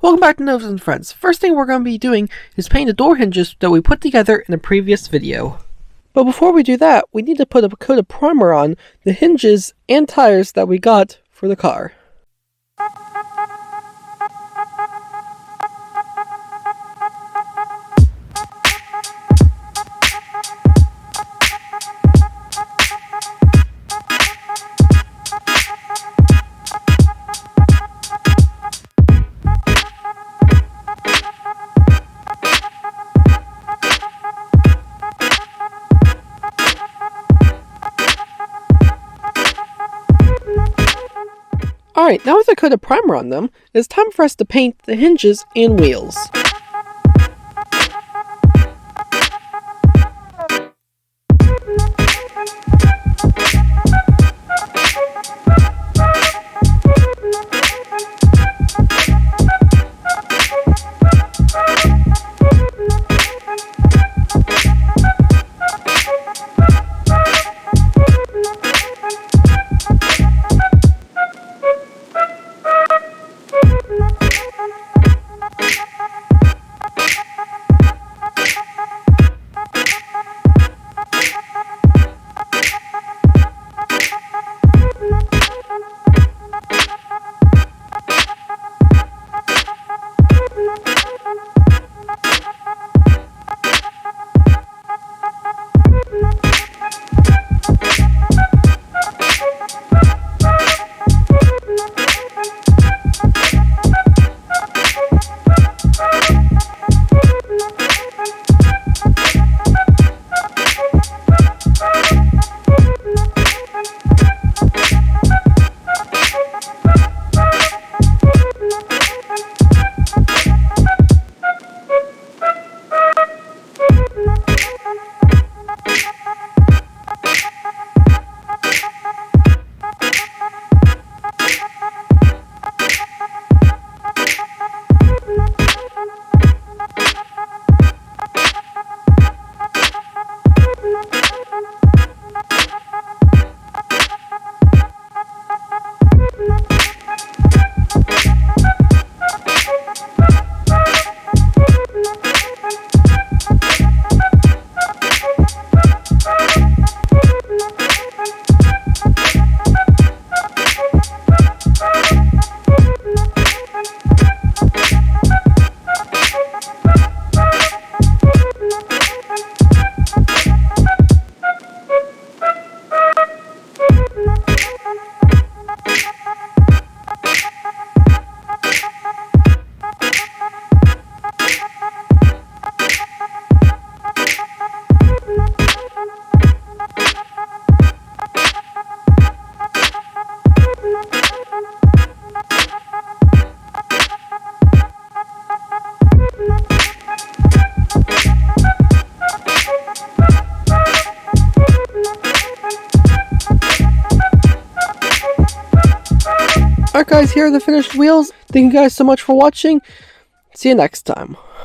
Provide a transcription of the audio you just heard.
Welcome back to Notes and Friends. First thing we're going to be doing is paint the door hinges that we put together in a previous video. But before we do that, we need to put a coat of primer on the hinges and tires that we got for the car. Alright, now with a coat of primer on them, it's time for us to paint the hinges and wheels. Alright guys, here are the finished wheels. Thank you guys so much for watching. See you next time.